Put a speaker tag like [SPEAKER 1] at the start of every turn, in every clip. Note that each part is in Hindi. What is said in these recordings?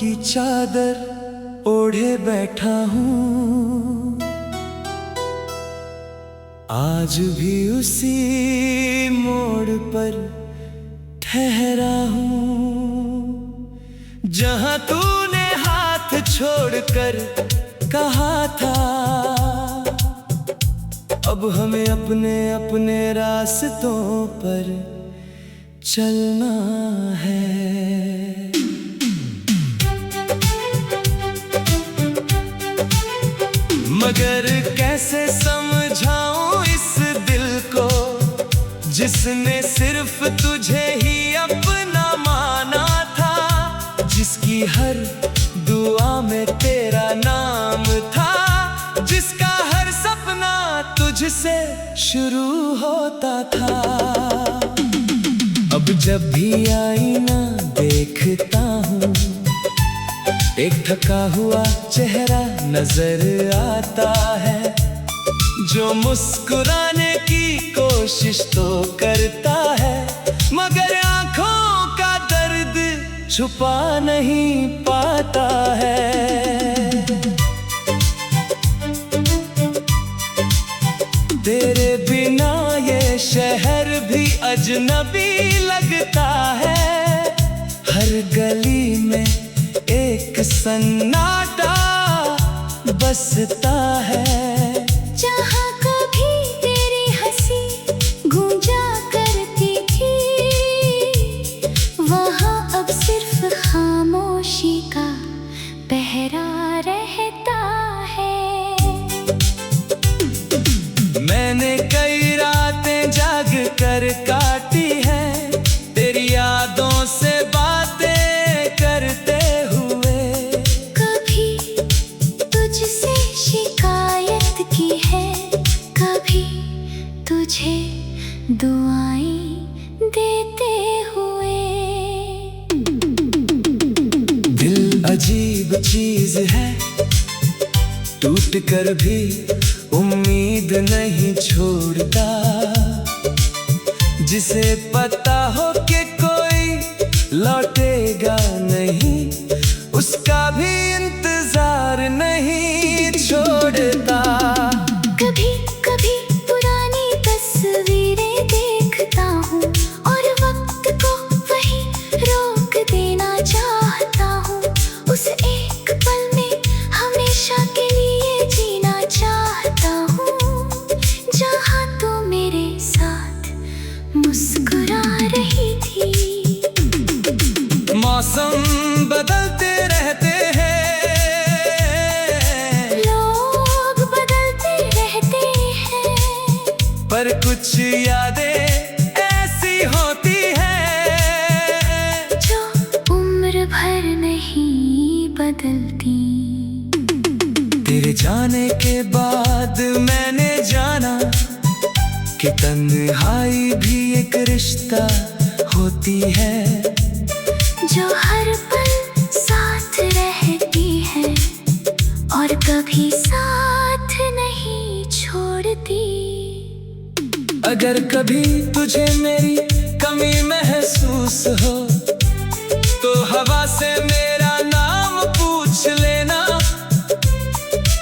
[SPEAKER 1] की चादर ओढ़े बैठा हूँ, आज भी उसी मोड़ पर ठहरा हूँ, जहाँ तूने हाथ छोड़कर कहा था अब हमें अपने अपने रास्तों पर चलना है। मगर कैसे समझाऊं इस दिल को जिसने सिर्फ तुझे ही अपना माना था, जिसकी हर दुआ में तेरा नाम था, जिसका हर सपना तुझसे शुरू होता था। अब जब भी आईना देखता हूँ, एक थका हुआ चेहरा नजर आता है, जो मुस्कुराने की कोशिश तो करता है, मगर आंखों का दर्द छुपा नहीं पाता है। तेरे बिना ये शहर भी अजनबी लगता है, हर गली में एक सन्नाटा बसता है,
[SPEAKER 2] जहाँ कभी तेरी हंसी गूंजा करती थी, वहाँ अब सिर्फ खामोशी का पहरा रहता है।
[SPEAKER 1] मैंने कई रातें जाग कर काटी हैं, तेरी यादों से बातें करते हुए,
[SPEAKER 2] कभी तुझसे शिकायत की है, कभी तुझे दुआएं देते हुए।
[SPEAKER 1] दिल अजीब चीज है, टूट कर भी उम्मीद नहीं छोड़ता, जिसे पता हो कि कोई लौटेगा नहीं, उसका भी इंतजार नहीं छोड़ता।
[SPEAKER 2] कभी कभी पुरानी तस्वीरें देखता हूँ और वक्त को वहीं रोक देना चाहता हूँ, उस एक पल में हमेशा के लिए जीना चाहता हूँ, जहाँ तू मेरे साथ मुस्कुरा रही थी।
[SPEAKER 1] मौसम बदलते रहते हैं,
[SPEAKER 2] लोग बदलते रहते हैं,
[SPEAKER 1] पर कुछ यादें ऐसी होती हैं
[SPEAKER 2] जो उम्र भर नहीं बदलती।
[SPEAKER 1] तेरे जाने के बाद मैंने जाना कि तन्हाई भी एक रिश्ता होती है,
[SPEAKER 2] जो हर पल साथ रहती है और कभी साथ नहीं छोड़ती।
[SPEAKER 1] अगर कभी तुझे मेरी कमी महसूस हो, तो हवा से मेरा नाम पूछ लेना,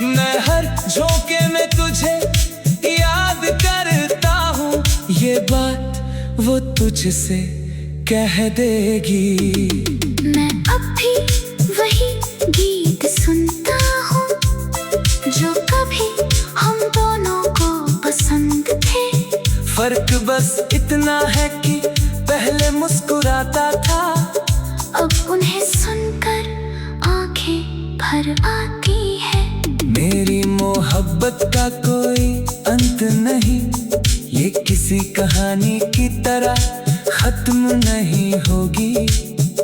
[SPEAKER 1] मैं हर झोंके में तुझे याद करता हूँ, ये बात वो तुझसे कह देगी।
[SPEAKER 2] मैं अब भी वही गीत सुनता हूँ जो कभी हम दोनों को पसंद थे,
[SPEAKER 1] फर्क बस इतना है कि पहले मुस्कुराता था,
[SPEAKER 2] अब उन्हें सुनकर आंखें भर आती है।
[SPEAKER 1] मेरी मोहब्बत का कोई अंत नहीं, ये किसी कहानी की तरह खत्म नहीं होगी,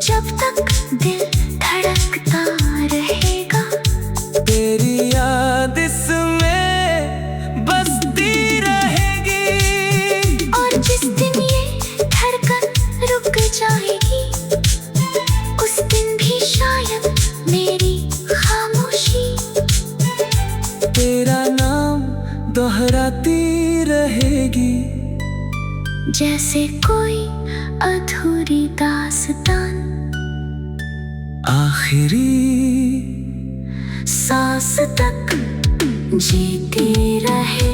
[SPEAKER 2] जब तक दिल धड़कता रहेगा,
[SPEAKER 1] तेरी याद इसमें बसती रहेगी।
[SPEAKER 2] और जिस दिन ये धड़कन रुक जाएगी, उस दिन भी शायद मेरी खामोशी
[SPEAKER 1] तेरा नाम दोहराती रहेगी,
[SPEAKER 2] जैसे कोई अधूरी दास्तान
[SPEAKER 1] आखिरी
[SPEAKER 2] सांस तक जीती रहे।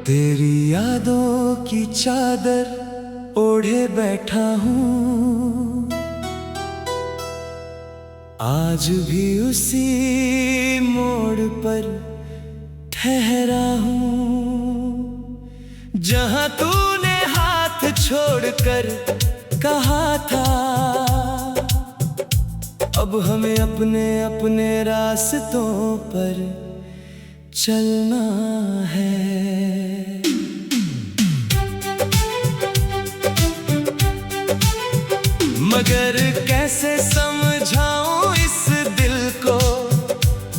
[SPEAKER 1] तेरी यादों की चादर ओढ़े बैठा हूँ, आज भी उसी मोड़ पर ठहरा हूँ जहाँ तूने हाथ छोड़कर कहा था अब हमें अपने अपने रास्तों पर चलना है। मगर कैसे समझाऊं इस दिल को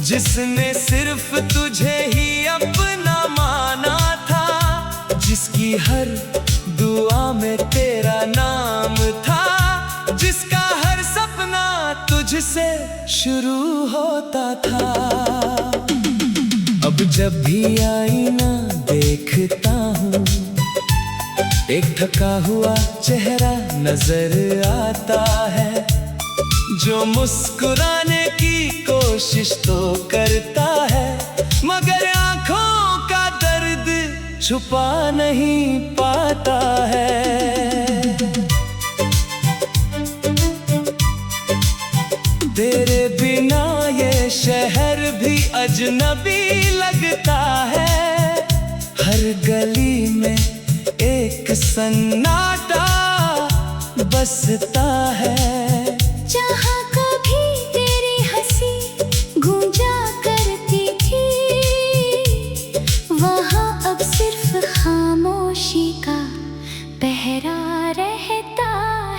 [SPEAKER 1] जिसने सिर्फ तुझे ही अपना माना था, जिसकी हर दुआ में तेरा नाम था, जिसका हर सपना तुझसे शुरू होता था। अब जब भी आईना देखता हूँ एक थका हुआ चेहरा नजर आता है, जो मुस्कुराने की कोशिश तो करता है मगर आंखों का दर्द छुपा नहीं पाता है। तेरे बिना ये शहर भी अजनबी लगता है, हर गली में एक सन्नाटा बसता है।
[SPEAKER 2] जहाँ कभी तेरी हंसी गूंजा करती थी, वहाँ अब सिर्फ खामोशी का पहरा रहता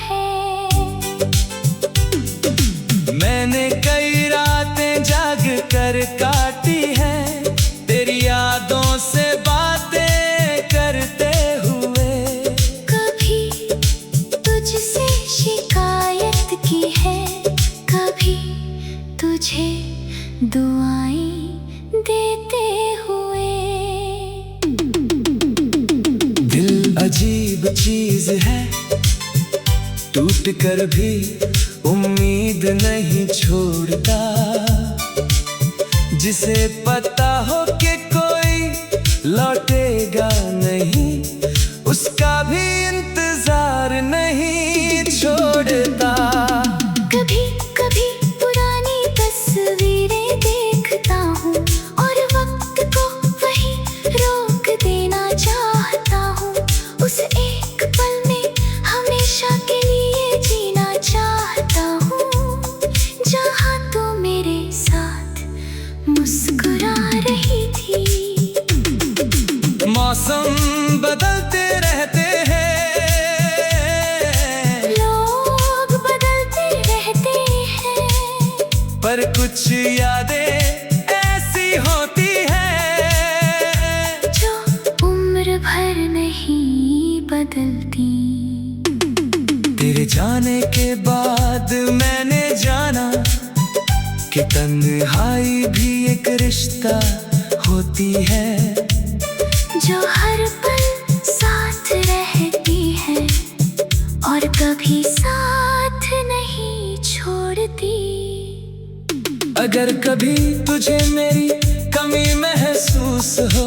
[SPEAKER 2] है।
[SPEAKER 1] मैंने कई रातें जाग कर काटी है तेरी यादों से बातें करते हुए,
[SPEAKER 2] कभी तुझसे शिकायत की है, कभी तुझे दुआएं देते हुए।
[SPEAKER 1] दिल अजीब चीज है, टूट कर भी उम्मीद नहीं छोड़ता, जिसे पता हो कि कोई लौटेगा नहीं उसका भी इंतजार नहीं छोड़ता।
[SPEAKER 2] कभी कभी पुरानी तस्वीरें देखता हूँ और वक्त को वहीं रोक देना चाहता हूँ, उस एक पल में हमेशा के लिए जीना चाहता हूँ, जहाँ तू मेरे साथ मुस्कुरा रही थी।
[SPEAKER 1] मौसम बदलते रहते हैं,
[SPEAKER 2] लोग बदलते रहते हैं,
[SPEAKER 1] पर कुछ यादें ऐसी होती हैं
[SPEAKER 2] जो उम्र भर नहीं बदलती।
[SPEAKER 1] तेरे जाने के बाद मैंने जाना कि तन्हाई भी एक रिश्ता होती है,
[SPEAKER 2] जो हर पल साथ रहती है और कभी साथ नहीं छोड़ती।
[SPEAKER 1] अगर कभी तुझे मेरी कमी महसूस हो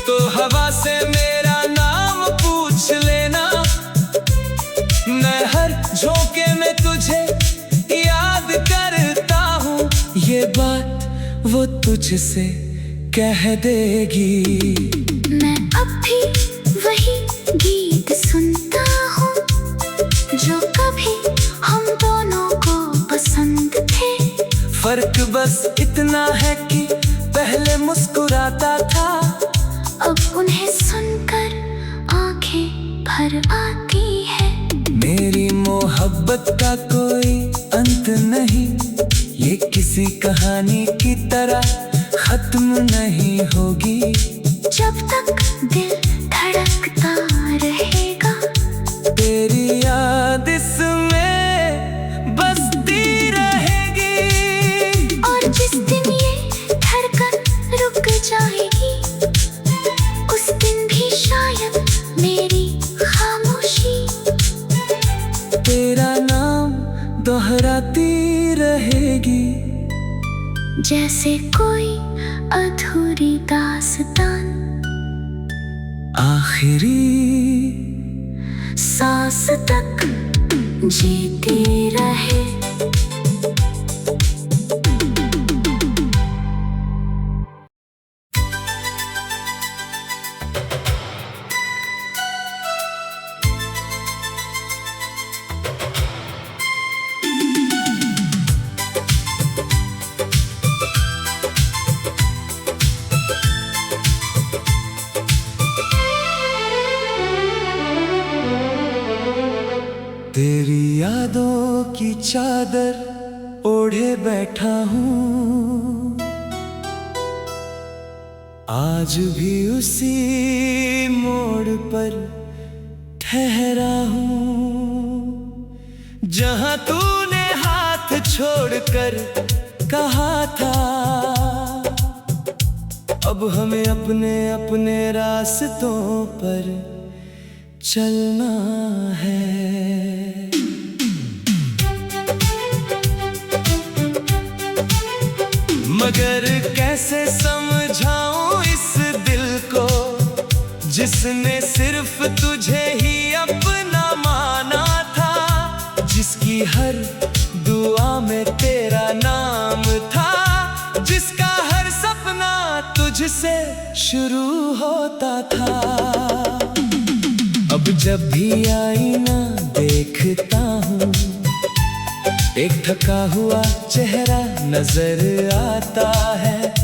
[SPEAKER 1] तो हवा से मेरा नाम पूछ लेना, मैं हर झोंके में तुझे याद करता हूँ, ये बात वो तुझसे कह देगी।
[SPEAKER 2] मैं अब भी वही गीत सुनता हूँ जो कभी हम दोनों को पसंद थे।
[SPEAKER 1] फर्क बस इतना है कि पहले मुस्कुराता था,
[SPEAKER 2] अब उन्हें सुनकर आंखें भर आती है।
[SPEAKER 1] मेरी मोहब्बत का कोई अंत नहीं, ये किसी कहानी की तरह खत्म नहीं होगी।
[SPEAKER 2] जब तक दिल धड़कता रहेगा,
[SPEAKER 1] तेरी याद इसमें बसती रहेगी।
[SPEAKER 2] और जिस दिन ये धड़कन रुक जाएगी, उस दिन भी शायद मेरी खामोशी
[SPEAKER 1] तेरा नाम दोहराती रहेगी।
[SPEAKER 2] जैसे कोई अधूरी दास्तान
[SPEAKER 1] आखिरी
[SPEAKER 2] सांस तक जीती रहे।
[SPEAKER 1] तेरी यादों की चादर ओढ़े बैठा हूँ, आज भी उसी मोड़ पर ठहरा हूँ, जहाँ तूने हाथ छोड़कर कहा था अब हमें अपने अपने रास्तों पर चलना है। मगर कैसे समझाऊं इस दिल को, जिसने सिर्फ तुझे ही अपना माना था, जिसकी हर दुआ में तेरा नाम था, जिसका हर सपना तुझसे शुरू होता था। अब जब भी आईना देखता हूँ, एक थका हुआ चेहरा नजर आता है,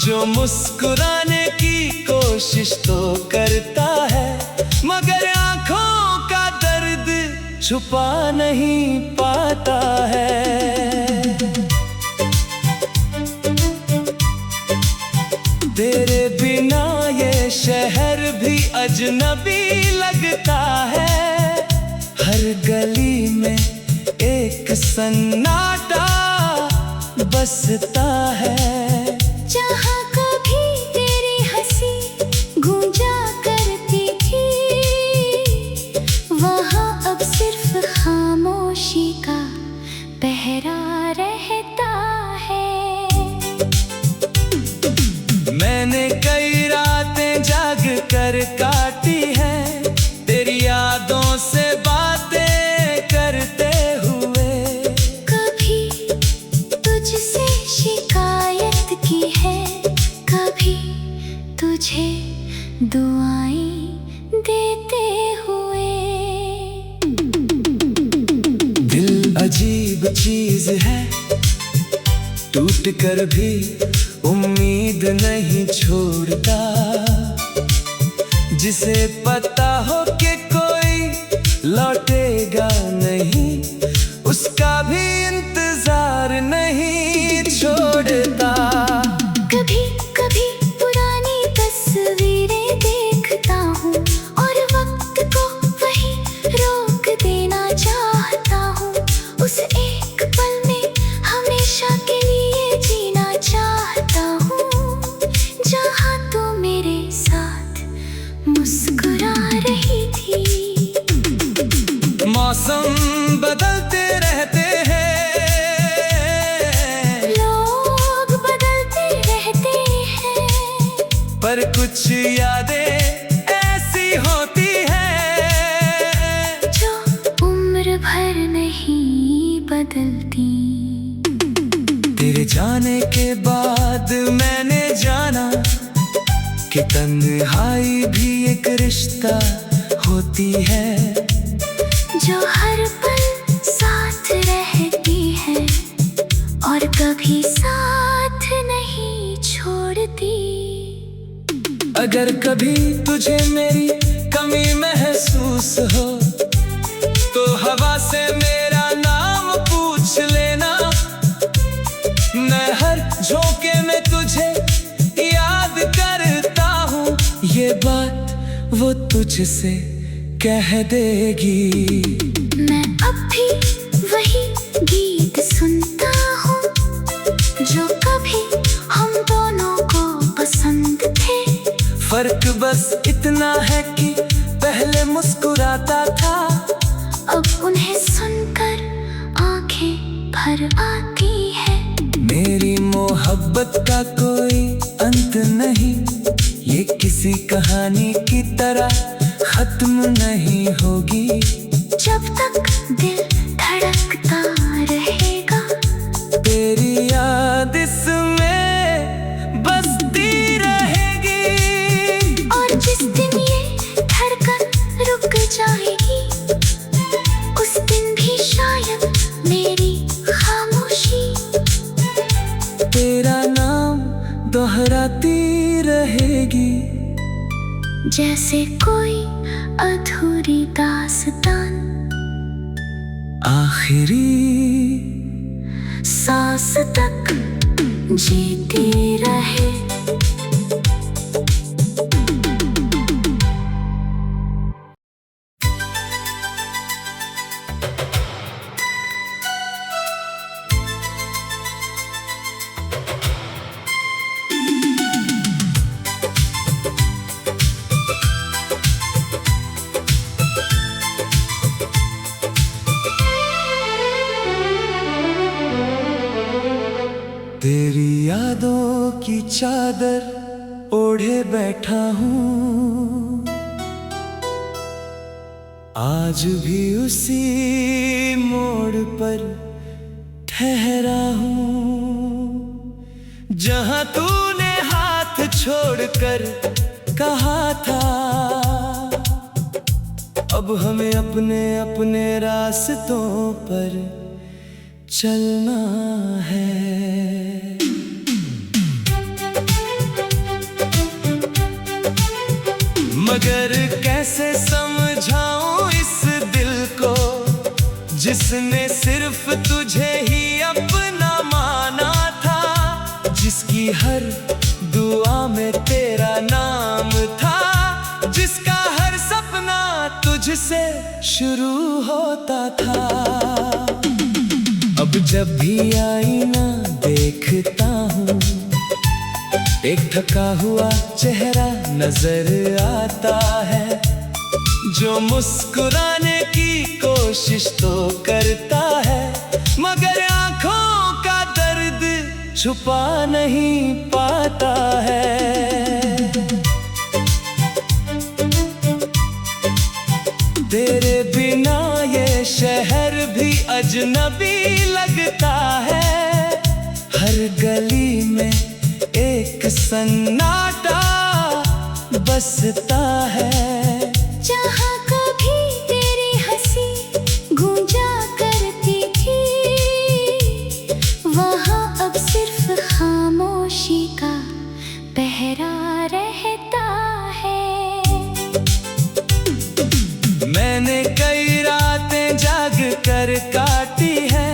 [SPEAKER 1] जो मुस्कुराने की कोशिश तो करता है, मगर आंखों का दर्द छुपा नहीं पाता है। तेरे बिना ये शहर भी अजनबी लगता है, हर गली में एक सन्नाटा बसता है।
[SPEAKER 2] जहाँ कभी तेरी हंसी गूंजा करती थी, वहाँ अब सिर्फ खामोशी का पहरा रहता है।
[SPEAKER 1] मैंने कई रातें जाग कर काटी है, तेरी यादों से बातें करते हुए।
[SPEAKER 2] कभी तुझसे शिकायत की है, कभी तुझे दुआएं देते हुए।
[SPEAKER 1] दिल अजीब चीज है, टूट कर भी उम्मीद नहीं छोड़ता, जिसे पता हो कि कोई लौटेगा नहीं, उसका भी इंतजार नहीं छोड़ता।
[SPEAKER 2] कभी कभी पुरानी तस्वीरें देखता हूँ, और वक्त को वहीं रोक देना चाहता हूँ। उस एक पल में हमेशा के लिए जीना चाहता हूँ, जहाँ तू मेरे साथ मुस्कुरा रही थी।
[SPEAKER 1] मौसम बदलते रहते हैं,
[SPEAKER 2] लोग बदलते रहते हैं,
[SPEAKER 1] पर कुछ यादें ऐसी होती हैं
[SPEAKER 2] जो उम्र भर नहीं बदलती।
[SPEAKER 1] तेरे जाने के बाद मैंने जाना कि तन्हाई भी एक रिश्ता होती है,
[SPEAKER 2] जो हर पल साथ रहती है और कभी साथ नहीं छोड़ती।
[SPEAKER 1] अगर कभी तुझे मेरी कमी महसूस हो, तो हवा से मेरा नाम पूछ लेना, तुझसे कह देगी।
[SPEAKER 2] मैं अब भी वही गीत सुनता हूँ जो कभी हम दोनों को पसंद थे।
[SPEAKER 1] फर्क बस इतना है कि पहले मुस्कुराता था,
[SPEAKER 2] अब उन्हें सुनकर आंखें भर आती है।
[SPEAKER 1] मेरी मोहब्बत का कोई अंत नहीं, ये किसी कहानी की तरह खत्म नहीं होगी।
[SPEAKER 2] जब तक दिल धड़कता रहेगा,
[SPEAKER 1] तेरी याद इसमें बसती रहेगी।
[SPEAKER 2] और जिस दिन ये धड़कन रुक जाएगी, उस दिन भी शायद मेरी खामोशी
[SPEAKER 1] तेरा नाम दोहराती रहेगी।
[SPEAKER 2] जैसे कोई अधूरी दास्तान
[SPEAKER 1] आखिरी
[SPEAKER 2] सांस तक जीती रहे।
[SPEAKER 1] तेरी यादों की चादर ओढ़े बैठा हूँ, आज भी उसी मोड़ पर ठहरा हूँ जहाँ तूने हाथ छोड़कर कहा था अब हमें अपने अपने रास्तों पर चलना है। मगर कैसे समझाऊं इस दिल को जिसने सिर्फ तुझे ही अपना माना था, जिसकी हर दुआ में तेरा नाम था, जिसका हर सपना तुझसे शुरू होता था। अब जब भी आईना देखता हूँ, एक थका हुआ चेहरा नजर आता है जो मुस्कुराने की कोशिश तो करता है, मगर आंखों का दर्द छुपा नहीं पाता है। तेरे बिना ये शहर भी अजनबी लगता है, हर गली में एक सन्नाटा बसता है।
[SPEAKER 2] जहाँ कभी तेरी हंसी गूंजा करती थी, वहाँ अब सिर्फ खामोशी का पहरा रहता है।
[SPEAKER 1] मैंने कई रातें जाग कर काटी है,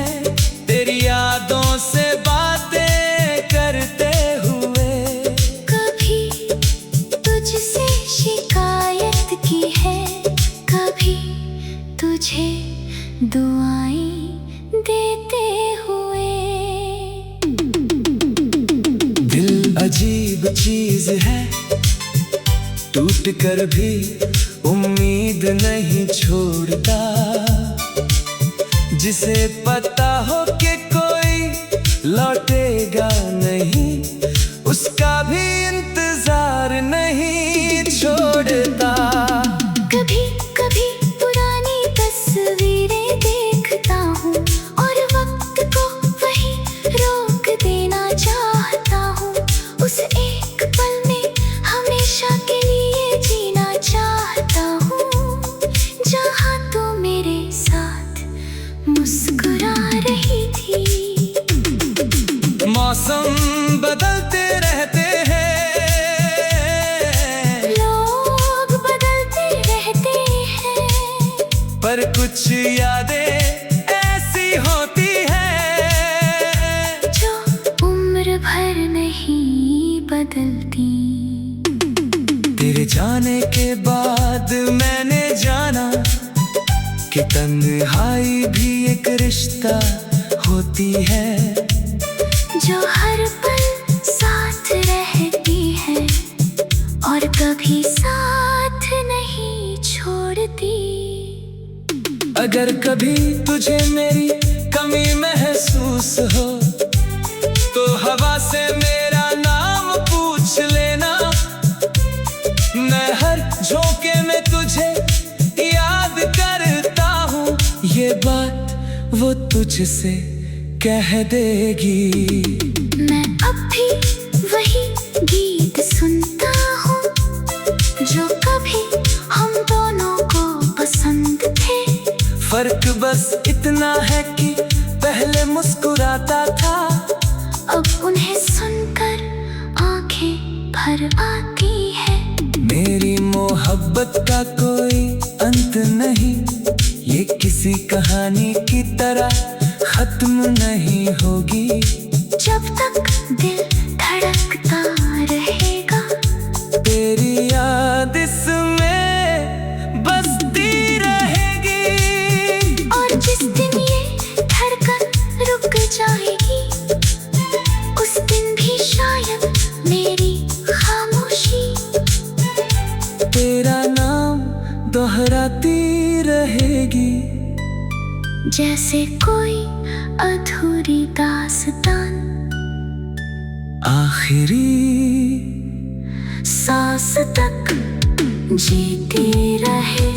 [SPEAKER 1] तेरी यादों से बातें करते हुए।
[SPEAKER 2] कभी तुझसे शिकायत की है, कभी तुझे दुआएं देते हुए।
[SPEAKER 1] दिल अजीब चीज है, टूट कर भी उम्मीद नहीं छोड़ता, जिसे पता हो कि कोई लौटेगा नहीं, उसका भी इंतजार नहीं छोड़ता।
[SPEAKER 2] कभी कभी पुरानी तस्वीरें देखता हूँ और वक्त को वही रोक देना चाहता हूँ। उस एक पल में हमेशा के लिए जीना चाहता हूँ, जहाँ तू मेरे साथ मुस्कुरा रही थी।
[SPEAKER 1] मौसम बदलते रहते हैं,
[SPEAKER 2] लोग बदलते रहते हैं,
[SPEAKER 1] पर कुछ यादें ऐसी होती हैं
[SPEAKER 2] जो उम्र भर नहीं बदलती।
[SPEAKER 1] तेरे जाने के बाद कि तन्हाई भी एक रिश्ता होती है,
[SPEAKER 2] जो हर पल साथ रहती है और कभी साथ नहीं छोड़ती।
[SPEAKER 1] अगर कभी तुझे मेरी कमी महसूस हो तो हवा से मेरा नाम पूछ लेना। मैं हर झोंके में तुझे याद करता हूँ, ये बात वो तुझसे कह देगी।
[SPEAKER 2] मैं अब भी वही गीत सुनता हूँ जो कभी हम दोनों को पसंद थे।
[SPEAKER 1] फर्क बस इतना है कि पहले मुस्कुराता था,
[SPEAKER 2] अब उन्हें सुनकर आंखें भर आती है।
[SPEAKER 1] मेरी मोहब्बत का कोई अंत नहीं, ये किसी कहानी की तरह खत्म नहीं होगी।
[SPEAKER 2] जब तक दिल धड़कता रहेगा,
[SPEAKER 1] तेरी याद इसमें बसती रहेगी।
[SPEAKER 2] और जिस दिन ये धड़कन रुक जाएगी, उस दिन भी शायद मेरी खामोशी
[SPEAKER 1] तेरा नाम दोहराती रहेगी,
[SPEAKER 2] जैसे कोई अधूरी दास्तान
[SPEAKER 1] आखिरी
[SPEAKER 2] सांस तक जीती रहे।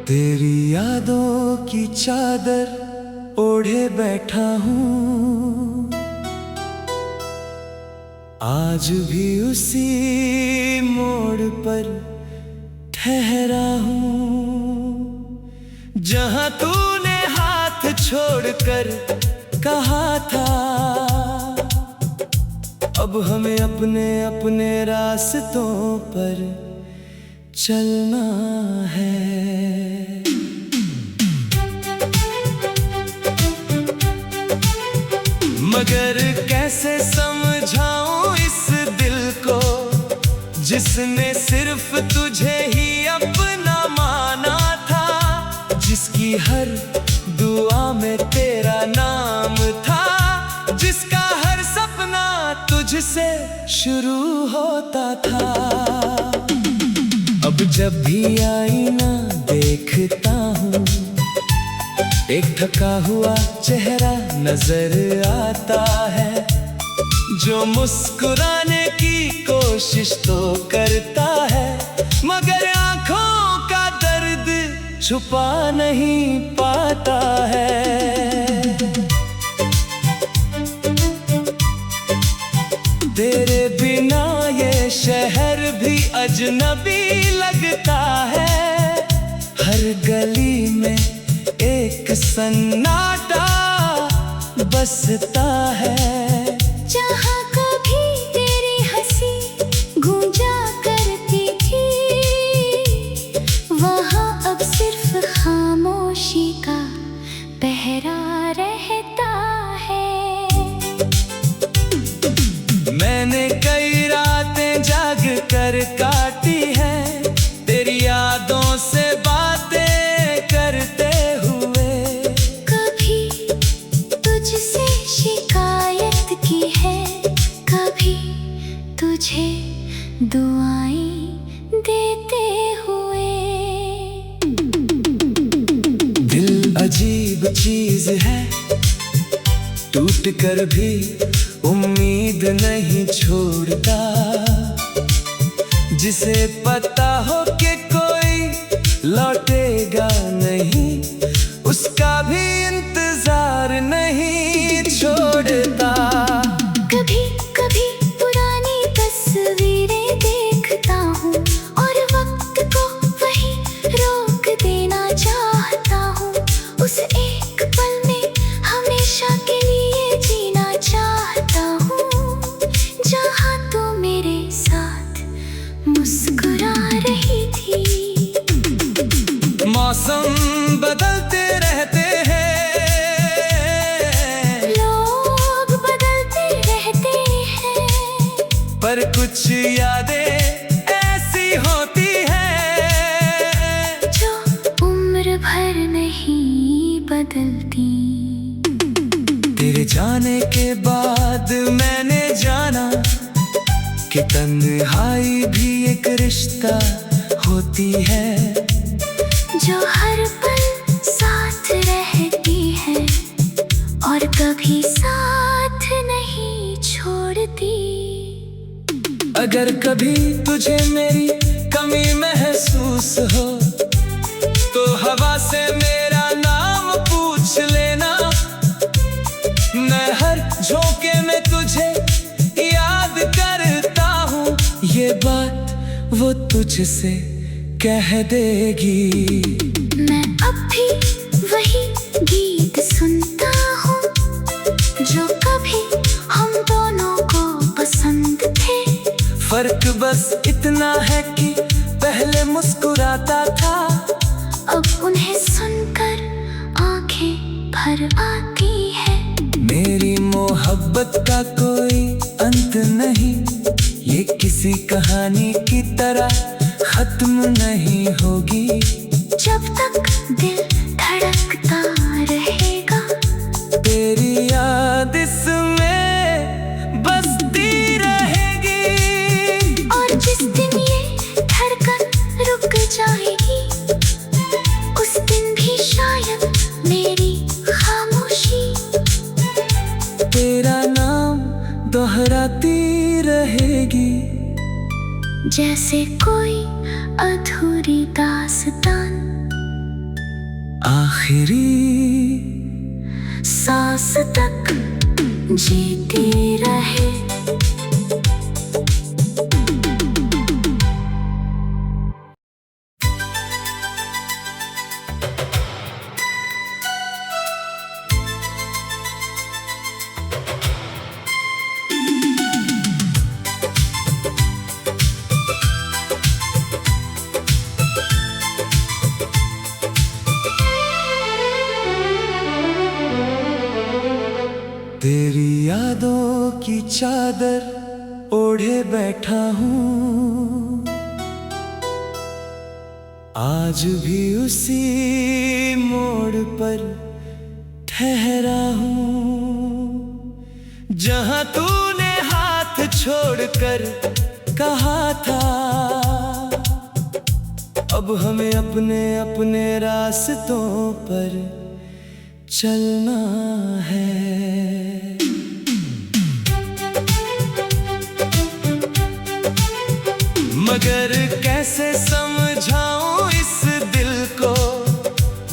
[SPEAKER 1] तेरी यादों की चादर ओढ़े बैठा हूँ, आज भी उसी मोड़ पर ठहरा हूँ जहाँ तूने हाथ छोड़कर कहा था अब हमें अपने अपने रास्तों पर चलना है। मगर कैसे समझाऊं इस दिल को जिसने सिर्फ तुझे ही अपना माना था, जिसकी हर दुआ में तेरा नाम था, जिसका हर सपना तुझसे शुरू होता था। अब जब भी आईना देखता हूँ, एक थका हुआ चेहरा नजर आता है, जो मुस्कुराने की कोशिश तो करता है, मगर आंखों का दर्द छुपा नहीं पाता है। तेरे बिना ये शहर भी अजनबी लगता है, हर गली में एक सन्नाटा बसता है।
[SPEAKER 2] जहाँ कभी तेरी हंसी गूंजा करती थी, वहाँ अब सिर्फ खामोशी का पहरा रहता है।
[SPEAKER 1] मैंने कई रातें जाग कर काटी है, तेरी यादों से बातें करते हुए।
[SPEAKER 2] कभी तुझसे शिकायत की है, कभी तुझे दुआएं देते हुए।
[SPEAKER 1] दिल अजीब चीज है, टूट कर भी उम्मीद नहीं छोड़ता, जिसे पता हो कि कोई लौटेगा नहीं, उसका भी इंतजार नहीं छोड़ता।
[SPEAKER 2] कभी कभी पुरानी तस्वीरें देखता हूँ और वक्त को वहीं रोक देना चाहता हूँ। उस एक पल में हमेशा
[SPEAKER 1] कुछ यादें ऐसी होती हैं
[SPEAKER 2] जो उम्र भर नहीं बदलती।
[SPEAKER 1] तेरे जाने के बाद मैंने जाना कि तन्हाई भी एक रिश्ता होती है,
[SPEAKER 2] जो हर पल साथ रहती है और कभी साथ नहीं छोड़ती।
[SPEAKER 1] अगर कभी तुझे मेरी कमी महसूस हो तो हवा से मेरा नाम पूछ लेना। मैं हर झोंके में तुझे याद करता हूँ, ये बात वो तुझसे कह देगी।
[SPEAKER 2] मैं अब भी वही गीत सुनता हूँ जो कभी हम दोनों को पसंद थे।
[SPEAKER 1] फर्क बस इतना है कि पहले मुस्कुराता था,
[SPEAKER 2] अब उन्हें सुनकर आंखें भर आती है।
[SPEAKER 1] मेरी मोहब्बत का कोई अंत नहीं, ये किसी कहानी की तरह खत्म नहीं होगी।
[SPEAKER 2] जब तक दिल धड़कता रहेगा,
[SPEAKER 1] तेरी याद इसमें बसती रहेगी।
[SPEAKER 2] और जिस दिन ये धड़कन रुक जाएगी, उस दिन भी शायद मेरी खामोशी
[SPEAKER 1] तेरा नाम दोहराती रहेगी।
[SPEAKER 2] जैसे कोई अधूरी दास्तान
[SPEAKER 1] आखिरी
[SPEAKER 2] सांस तक जीती रहे।
[SPEAKER 1] तेरी यादों की चादर ओढ़े बैठा हूँ, आज भी उसी मोड़ पर ठहरा हूँ जहाँ तूने हाथ छोड़कर कहा था अब हमें अपने अपने रास्तों पर चलना है। मगर कैसे समझाऊं इस दिल को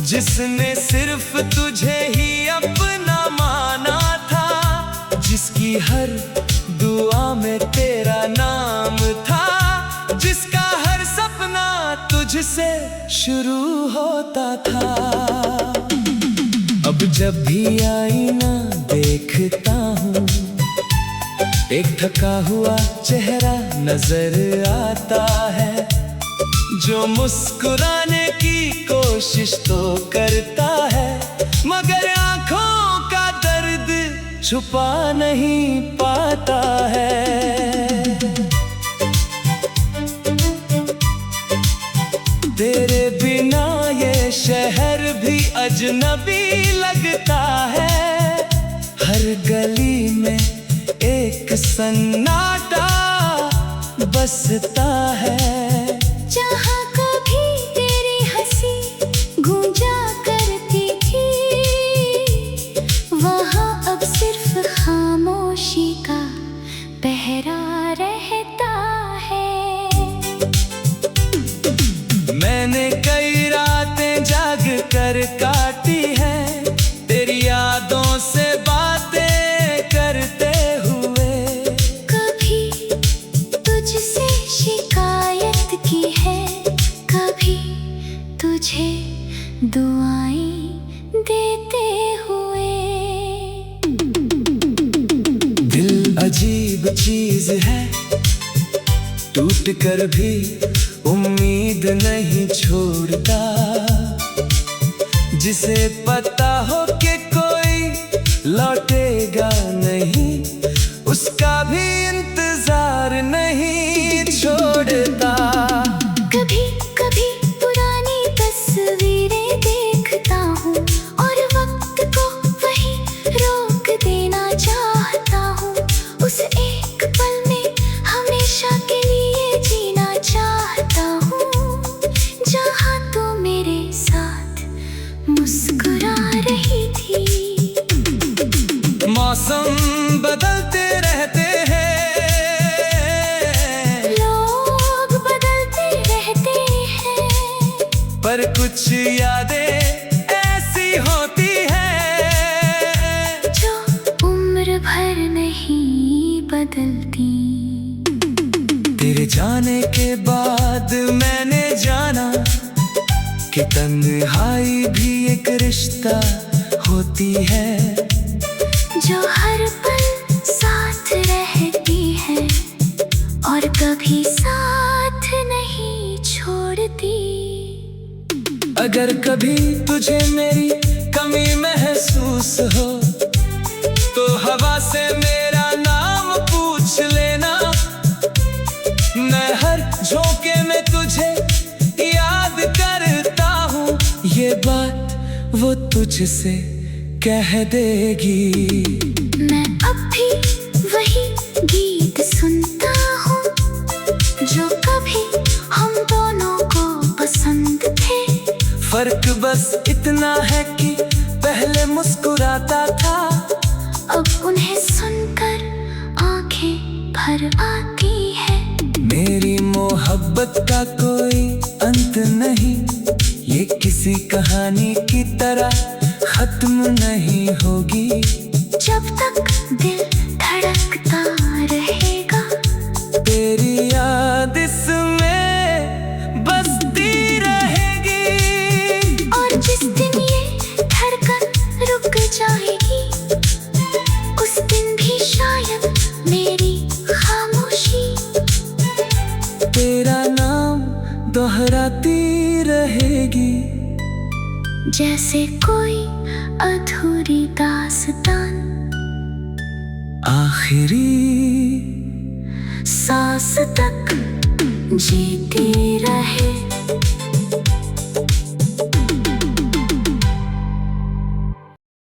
[SPEAKER 1] जिसने सिर्फ तुझे ही अपना माना था, जिसकी हर दुआ में तेरा नाम था, जिसका हर सपना तुझसे शुरू होता था। अब जब भी आईना देखता हूँ, एक थका हुआ चेहरा नजर आता है, जो मुस्कुराने की कोशिश तो करता है, मगर आंखों का दर्द छुपा नहीं पाता है। तेरे बिना ये शहर भी अजनबी लगता है, हर गली में एक सन्नाटा बसता है।
[SPEAKER 2] जहाँ कभी तेरी हंसी गूंजा करती थी, वहाँ अब सिर्फ खामोशी का पहरा रहता है।
[SPEAKER 1] मैंने कई रातें जाग कर काटी है, तेरी यादों से बातें करते हुए।
[SPEAKER 2] कभी तुझसे शिकायत की है, कभी तुझे दुआएं देते हुए।
[SPEAKER 1] दिल अजीब चीज है, टूट कर भी उम्मीद नहीं छोड़ता, जिसे पता हो कि कोई लौटेगा नहीं, उसका भी इंतजार नहीं जाने के बाद मैंने जाना कि तन्हाई भी एक रिश्ता होती है,
[SPEAKER 2] जो हर पल साथ रहती है और कभी साथ नहीं छोड़ती।
[SPEAKER 1] अगर कभी तुझे मेरी कमी महसूस हो तो हवा से मेरा नाम पूछ लेना। मैं हर झोंके में तुझे याद करता हूँ, ये बात वो तुझसे कह देगी।
[SPEAKER 2] मैं अब भी वही गीत सुनता हूँ जो कभी हम दोनों को पसंद थे।
[SPEAKER 1] फर्क बस इतना है कि पहले मुस्कुराता था,
[SPEAKER 2] अब उन्हें सुनकर आंखें भर आती है।
[SPEAKER 1] मेरी मोहब्बत का कोई अंत नहीं, ये किसी कहानी की तरह खत्म नहीं होगी।
[SPEAKER 2] जब तक दिल धड़कता रहेगा,
[SPEAKER 1] तेरी याद इसमें बसती रहेगी।
[SPEAKER 2] और जिस दिन ये धड़कन रुक जाएगी, उस दिन भी शायद मेरी खामोशी
[SPEAKER 1] तेरा नाम दोहराती रहेगी।
[SPEAKER 2] जैसे कोई अधूरी दास्तान
[SPEAKER 1] आखिरी
[SPEAKER 2] सांस तक जीती रहे।